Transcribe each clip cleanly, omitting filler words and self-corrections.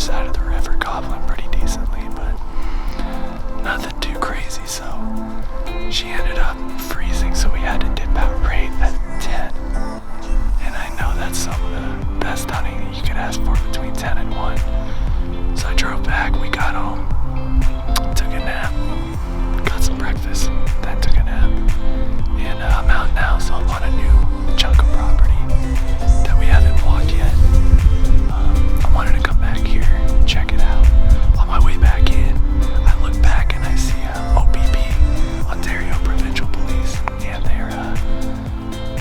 side of the river gobbling pretty decently, but nothing too crazy, so she ended up freezing, so we had to dip out right at 10. And I know that's some of the best hunting that you could ask for between 10 and 1. So I drove back, we got home, took a nap, got some breakfast, then took a nap. And I'm out now, so I'm on a new chunk of property that we haven't walked yet. I wanted to come back here, check it out. On my way back in, I look back and I see OPP, Ontario Provincial Police, and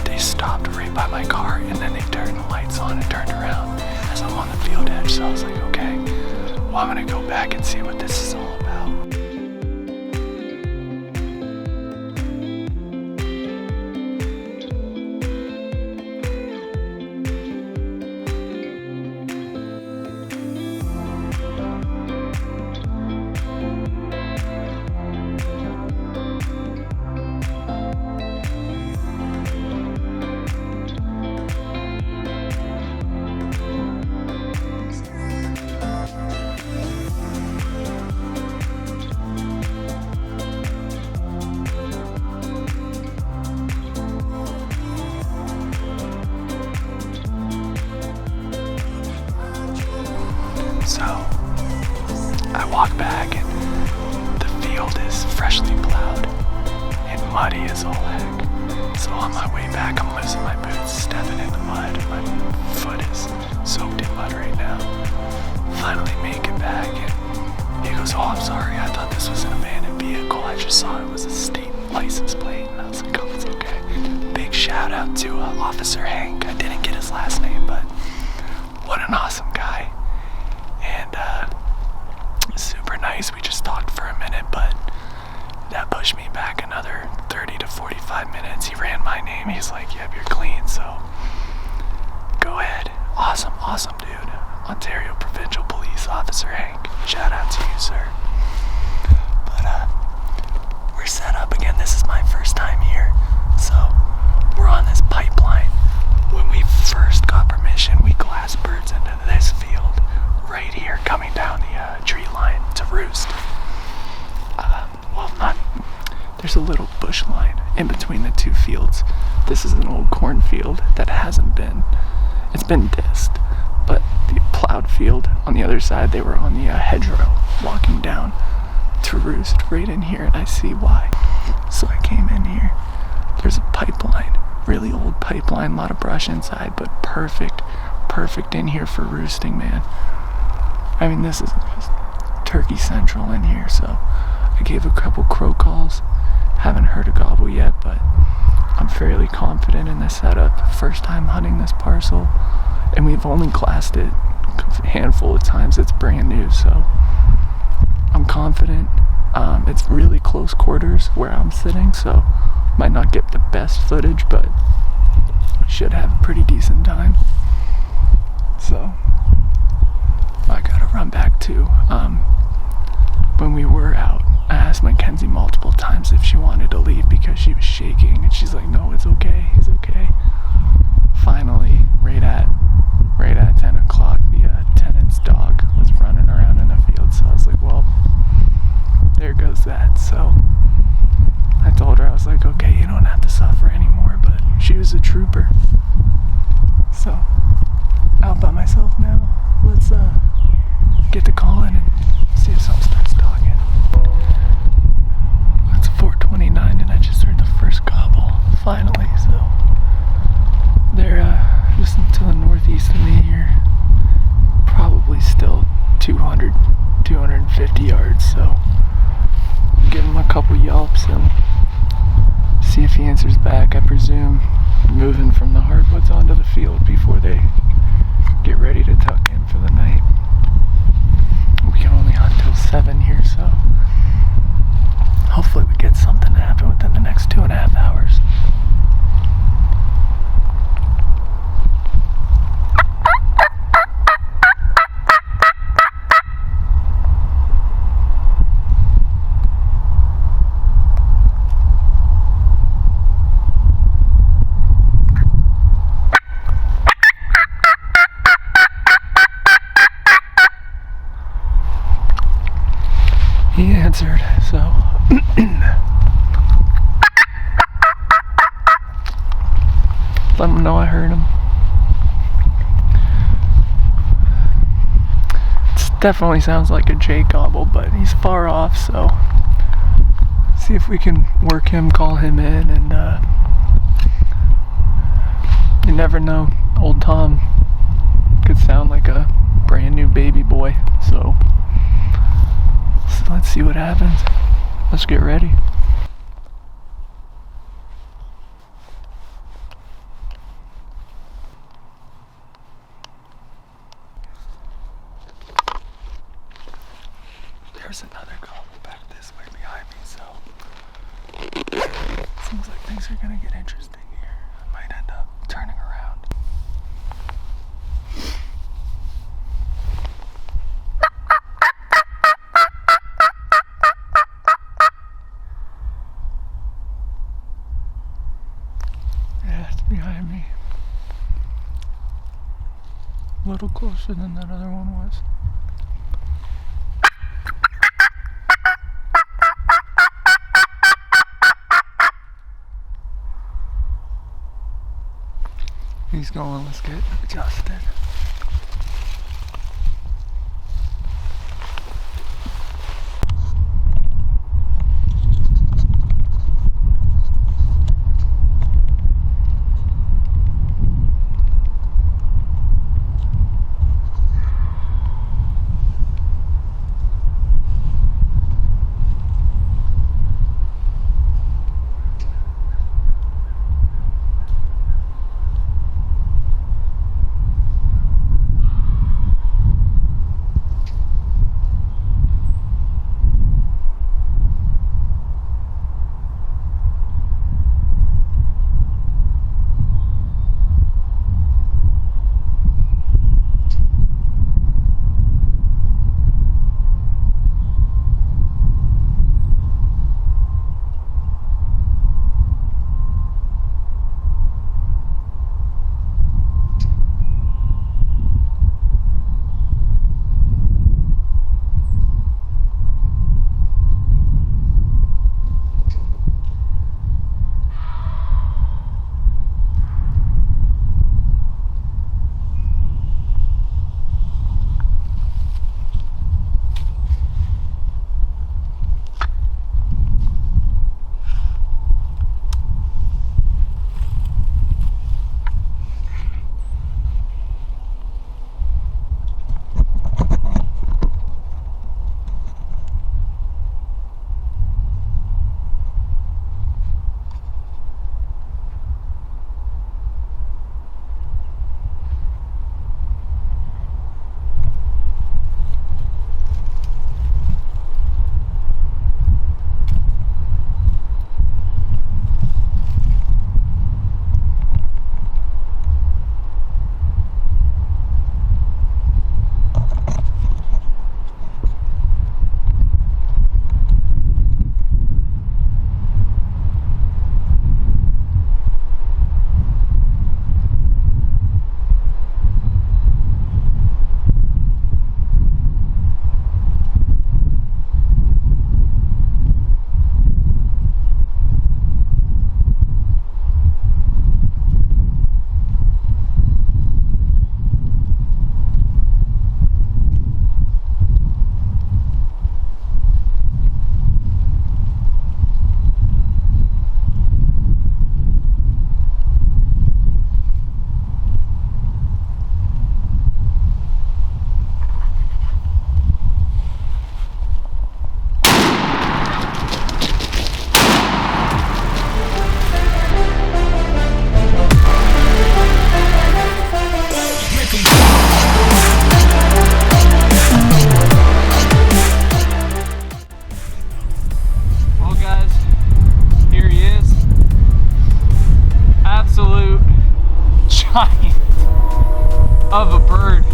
they stopped right by my car, and then they turned the lights on and turned around as I'm on the field edge. So I was like, okay, well, I'm gonna go back and see what this is all about. So I walk back and the field is freshly plowed and muddy as all heck. So on my way back, I'm losing my boots, stepping in the mud. My foot is soaked in mud right now. Finally make it back, and he goes, "Oh, I'm sorry, I thought this was an abandoned vehicle. I just saw it was a state license plate." And I was like, "Oh, it's okay." Big shout out to Officer Hank. I didn't get his last name, but what an awesome guy. And super nice. We just talked for a minute, but that pushed me back another 30 to 45 minutes. He ran my name. He's like, "Yep, you're clean, so go ahead." Awesome dude. Ontario Provincial Police Officer Hank. Shout out to you, sir. But we're set up again. This is my first time here, so we're on this pipeline. When we first got permission, we glass birds into this field right here, coming down the tree line to roost. There's a little bush line in between the two fields. This is an old cornfield that it's been dissed, but the plowed field on the other side, they were on the hedgerow walking down to roost right in here, and I see why. So I came in here. There's a pipeline, really old pipeline, a lot of brush inside, but perfect in here for roosting, man. I mean, this is just turkey central in here, so I gave a couple crow calls. Haven't heard a gobble yet, but I'm fairly confident in this setup. First time hunting this parcel, and we've only glassed it a handful of times. It's brand new, so I'm confident. It's really close quarters where I'm sitting, so might not get the best footage, but should have a pretty decent time. So I gotta run back to when we were out. I asked Mackenzie multiple times if she wanted to leave because she was shaking, and she's like, "No, it's okay, he's okay." Finally, right at 10 o'clock, the tenant's dog was running around in the field, so I was like, well, there goes that. So I told her, I was like, "Okay, you don't have to suffer anymore," but she was a trooper. So out by myself now. Let's get to calling and see if something starts talking. It's 4:29 and I just heard the first gobble finally, so they're just to the northeast of me here, probably still 250 yards, so I'll give him a couple yelps and see if he answers back. I presume moving from the hardwoods onto the field before they get ready to tuck in for the night. We can only hunt till 7 here, so hopefully we get something to happen within the next 2.5 hours. let him know I heard him. It definitely sounds like a jay gobble, but he's far off, so see if we can work him, call him in, and you never know. Old Tom could sound like a brand new baby boy, so let's see what happens. Let's get ready. There's another gobble back this way behind me, so seems like things are gonna get interesting here. I might end up turning around. Yeah, it's behind me. A little closer than that other one was. He's going, let's get adjusted. of a bird.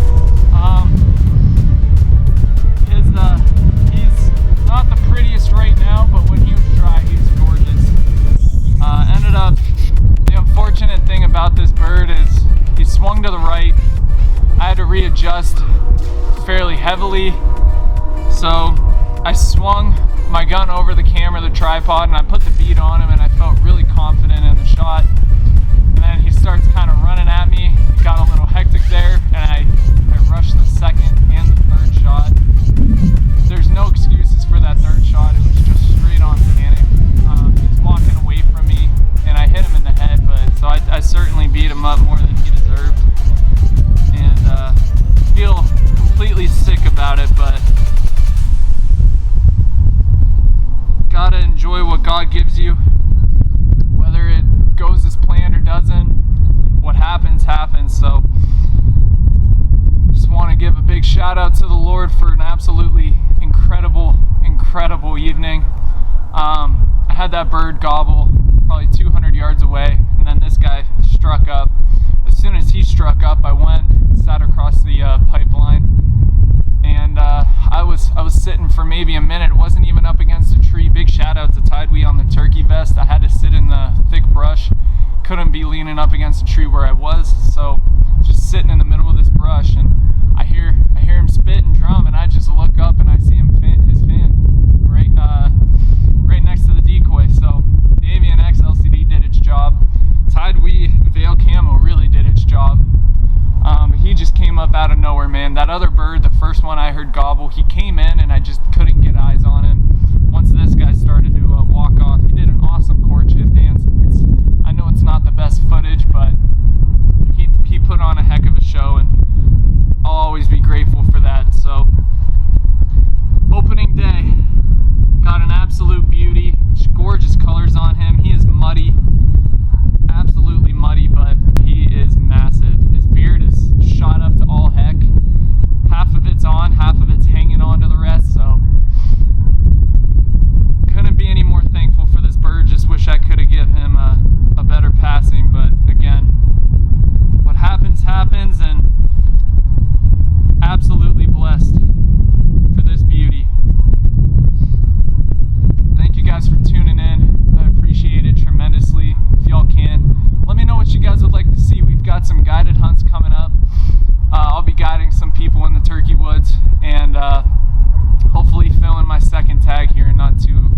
He's not the prettiest right now, but when he was dry, he's gorgeous. Ended up, the unfortunate thing about this bird is he swung to the right. I had to readjust fairly heavily, so I swung my gun over the camera, the tripod, and I put the bead on him, and I felt really confident in the shot. And then he starts kind of running at me. It got a little hectic there, and I rushed the second and the third shot. There's no excuses for that third shot. It was just straight on panic. He was walking away from me, and I hit him in the head, but so I certainly beat him up more than he deserved. And feel completely sick about it, but gotta enjoy what God gives you, whether it goes as planned or doesn't. What happens, happens. So just want to give a big shout out to the Lord for an absolutely incredible evening. I had that bird gobble probably 200 yards away, and then this guy struck up. As soon as he struck up, I went, sat across the pipeline, and I was sitting for maybe a minute. It wasn't even up against a tree. Big shout out to Tidewee on the turkey vest. I had to sit in the thick brush. Couldn't be leaning up against a tree where I was, so just sitting in the middle of this brush, and I hear him spit and drum, and I just look up and I see his fan right next to the decoy. So the Avian X LCD did its job. Tidewee Veil Camo really did its job. He just came up out of nowhere, man. That other bird, the first one I heard gobble, he came in and I just couldn't get eyes on him. Once this guy started to walk off, he did an awesome courtship dance. I know it's not the best footage, but he put on a heck of a show, and I'll always be grateful for that. So, opening day, got an absolute beauty, gorgeous colors on him. He is muddy, absolutely muddy, but he is massive. His beard is shot up to all heck. Half of it's on, half of it's hanging on to the rest, so couldn't be any more thankful for this bird. Just wish I could have given him a better passing, but again, what happens, happens, and absolutely blessed for this beauty. Thank you guys for tuning in. I appreciate it tremendously. If y'all can, let me know what you guys would like to see. We've got some guided hunts coming up. I'll be guiding some people in the turkey woods, and hopefully filming my second tag here in not too